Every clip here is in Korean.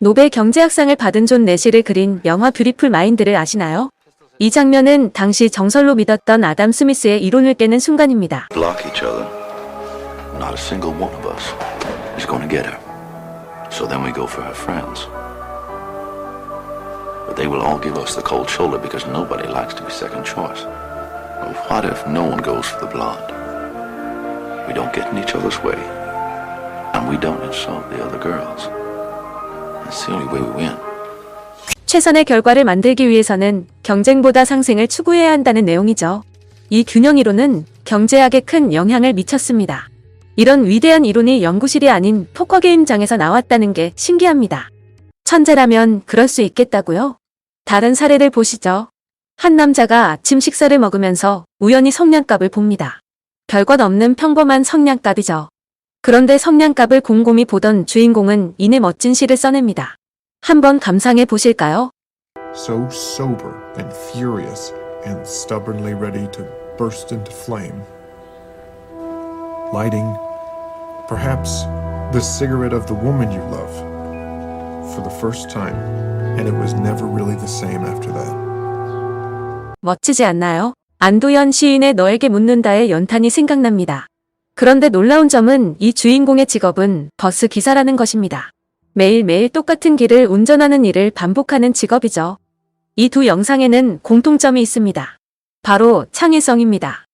노벨 경제학상을 받은 존 내시를 그린 영화 뷰티풀 마인드를 아시나요? 이 장면은 당시 정설로 믿었던 아담 스미스의 이론을 깨는 순간입니다. Block each other. Not a single one of us is going to get her. So then we go for her friends. But they will all give us the cold shoulder because nobody likes to be second choice. Well, what if no one goes for the blonde? We don't get in each other's way. And we don't insult the other girls. That's the only way we win. 최선의 결과를 만들기 위해서는 경쟁보다 상생을 추구해야 한다는 내용이죠. 이 균형 이론은 경제학에 큰 영향을 미쳤습니다. 이런 위대한 이론이 연구실이 아닌 포커게임장에서 나왔다는 게 신기합니다. 천재라면 그럴 수 있겠다고요? 다른 사례를 보시죠. 한 남자가 아침 식사를 먹으면서 우연히 성냥갑을 봅니다. 별것 없는 평범한 성냥갑이죠. 그런데 성냥갑을 곰곰이 보던 주인공은 이내 멋진 시를 써냅니다. 한번 감상해 보실까요? So sober and furious and stubbornly ready to burst into flame. Lighting, perhaps, the cigarette of the woman you love for the first time, and it was never really the same after that. 멋지지 않나요? 안도현 시인의 너에게 묻는다의 연탄이 생각납니다. 그런데 놀라운 점은 이 주인공의 직업은 버스 기사라는 것입니다. 매일매일 똑같은 길을 운전하는 일을 반복하는 직업이죠. 이 두 영상에는 공통점이 있습니다. 바로 창의성입니다.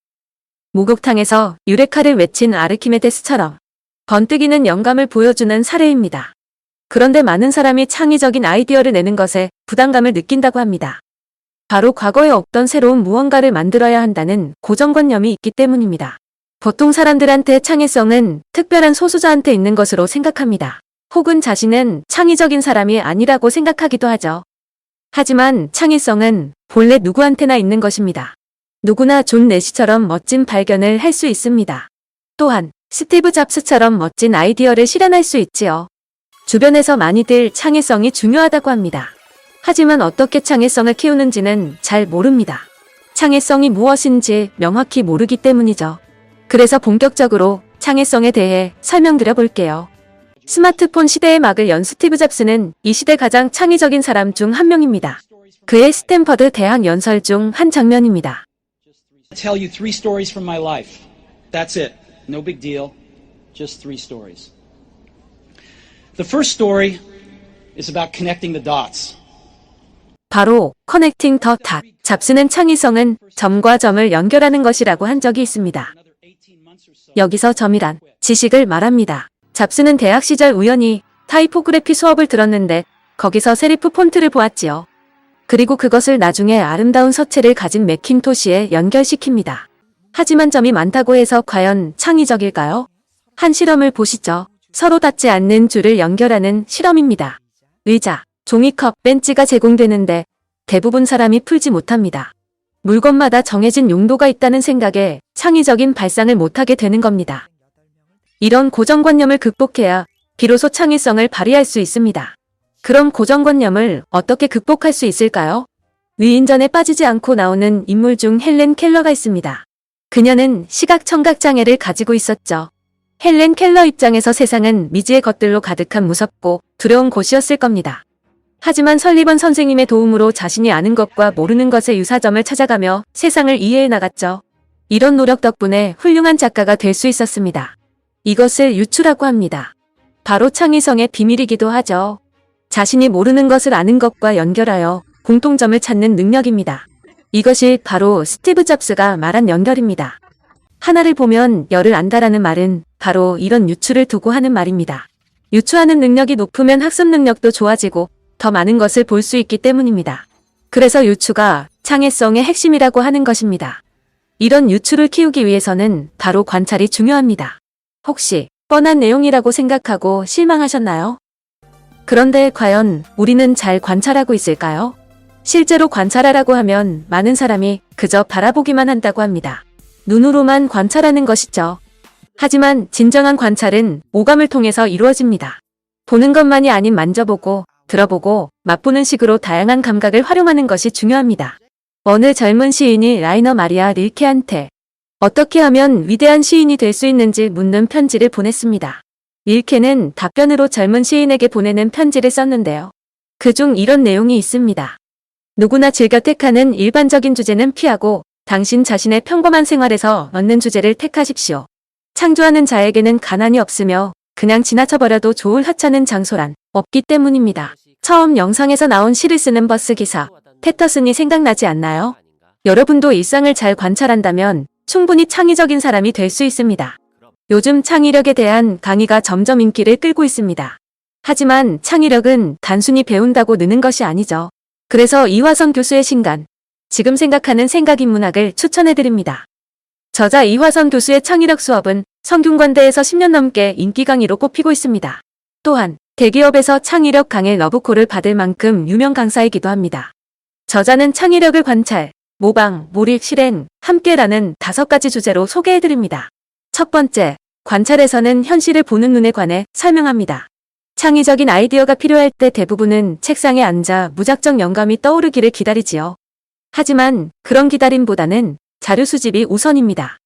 목욕탕에서 유레카를 외친 아르키메데스처럼 번뜩이는 영감을 보여주는 사례입니다. 그런데 많은 사람이 창의적인 아이디어를 내는 것에 부담감을 느낀다고 합니다. 바로 과거에 없던 새로운 무언가를 만들어야 한다는 고정관념이 있기 때문입니다. 보통 사람들한테 창의성은 특별한 소수자한테 있는 것으로 생각합니다. 혹은 자신은 창의적인 사람이 아니라고 생각하기도 하죠. 하지만 창의성은 본래 누구한테나 있는 것입니다. 누구나 존 내시처럼 멋진 발견을 할 수 있습니다. 또한 스티브 잡스처럼 멋진 아이디어를 실현할 수 있지요. 주변에서 많이들 창의성이 중요하다고 합니다. 하지만 어떻게 창의성을 키우는지는 잘 모릅니다. 창의성이 무엇인지 명확히 모르기 때문이죠. 그래서 본격적으로 창의성에 대해 설명드려 볼게요. 스마트폰 시대의 막을 연 스티브 잡스는 이 시대 가장 창의적인 사람 중 한 명입니다. 그의 스탠퍼드 대학 연설 중 한 장면입니다. Tell you 3 stories from my life. That's it. No big deal. Just 3 stories. The first story is about connecting the dots. 바로 커넥팅 더 닷. 잡스는 창의성은 점과 점을 연결하는 것이라고 한 적이 있습니다. 여기서 점이란 지식을 말합니다. 잡스는 대학 시절 우연히 타이포그래피 수업을 들었는데 거기서 세리프 폰트를 보았지요. 그리고 그것을 나중에 아름다운 서체를 가진 매킨토시에 연결시킵니다. 하지만 점이 많다고 해서 과연 창의적일까요? 한 실험을 보시죠. 서로 닿지 않는 줄을 연결하는 실험입니다. 의자, 종이컵, 벤치가 제공되는데 대부분 사람이 풀지 못합니다. 물건마다 정해진 용도가 있다는 생각에 창의적인 발상을 못하게 되는 겁니다. 이런 고정관념을 극복해야 비로소 창의성을 발휘할 수 있습니다. 그럼 고정관념을 어떻게 극복할 수 있을까요? 위인전에 빠지지 않고 나오는 인물 중 헬렌 켈러가 있습니다. 그녀는 시각청각장애를 가지고 있었죠. 헬렌 켈러 입장에서 세상은 미지의 것들로 가득한 무섭고 두려운 곳이었을 겁니다. 하지만 설리번 선생님의 도움으로 자신이 아는 것과 모르는 것의 유사점을 찾아가며 세상을 이해해 나갔죠. 이런 노력 덕분에 훌륭한 작가가 될 수 있었습니다. 이것을 유추라고 합니다. 바로 창의성의 비밀이기도 하죠. 자신이 모르는 것을 아는 것과 연결하여 공통점을 찾는 능력입니다. 이것이 바로 스티브 잡스가 말한 연결입니다. 하나를 보면 열을 안다라는 말은 바로 이런 유추를 두고 하는 말입니다. 유추하는 능력이 높으면 학습 능력도 좋아지고 더 많은 것을 볼 수 있기 때문입니다. 그래서 유추가 창의성의 핵심이라고 하는 것입니다. 이런 유추를 키우기 위해서는 바로 관찰이 중요합니다. 혹시 뻔한 내용이라고 생각하고 실망하셨나요? 그런데 과연 우리는 잘 관찰하고 있을까요? 실제로 관찰하라고 하면 많은 사람이 그저 바라보기만 한다고 합니다. 눈으로만 관찰하는 것이죠. 하지만 진정한 관찰은 오감을 통해서 이루어집니다. 보는 것만이 아닌 만져보고, 들어보고, 맛보는 식으로 다양한 감각을 활용하는 것이 중요합니다. 어느 젊은 시인이 라이너 마리아 릴케한테 어떻게 하면 위대한 시인이 될 수 있는지 묻는 편지를 보냈습니다. 릴케는 답변으로 젊은 시인에게 보내는 편지를 썼는데요. 그중 이런 내용이 있습니다. 누구나 즐겨 택하는 일반적인 주제는 피하고 당신 자신의 평범한 생활에서 얻는 주제를 택하십시오. 창조하는 자에게는 가난이 없으며 그냥 지나쳐버려도 좋을 하찮은 장소란 없기 때문입니다. 처음 영상에서 나온 시를 쓰는 버스 기사 패터슨이 생각나지 않나요? 여러분도 일상을 잘 관찰한다면 충분히 창의적인 사람이 될 수 있습니다. 요즘 창의력에 대한 강의가 점점 인기를 끌고 있습니다. 하지만 창의력은 단순히 배운다고 느는 것이 아니죠. 그래서 이화성 교수의 신간, 지금 생각하는 생각인문학을 추천해드립니다. 저자 이화성 교수의 창의력 수업은 성균관대에서 10년 넘게 인기 강의로 꼽히고 있습니다. 또한 대기업에서 창의력 강의 러브콜을 받을 만큼 유명 강사이기도 합니다. 저자는 창의력을 관찰, 모방, 몰입, 실행, 함께라는 5가지 주제로 소개해드립니다. 첫 번째, 관찰에서는 현실을 보는 눈에 관해 설명합니다. 창의적인 아이디어가 필요할 때 대부분은 책상에 앉아 무작정 영감이 떠오르기를 기다리지요. 하지만 그런 기다림보다는 자료 수집이 우선입니다.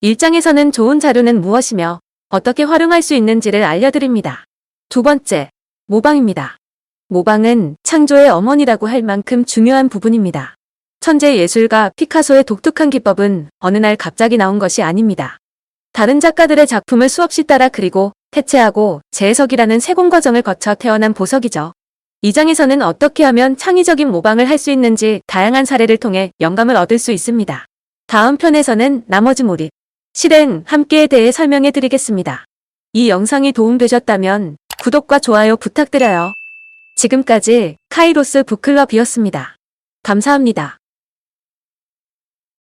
1장에서는 좋은 자료는 무엇이며 어떻게 활용할 수 있는지를 알려드립니다. 두 번째, 모방입니다. 모방은 창조의 어머니라고 할 만큼 중요한 부분입니다. 천재 예술가 피카소의 독특한 기법은 어느 날 갑자기 나온 것이 아닙니다. 다른 작가들의 작품을 수없이 따라 그리고 태체하고 재해석이라는 세공 과정을 거쳐 태어난 보석이죠. 2장에서는 어떻게 하면 창의적인 모방을 할 수 있는지 다양한 사례를 통해 영감을 얻을 수 있습니다. 다음 편에서는 나머지 몰입, 실행, 함께에 대해 설명해 드리겠습니다. 이 영상이 도움되셨다면 구독과 좋아요 부탁드려요. 지금까지 카이로스 북클럽이었습니다. 감사합니다.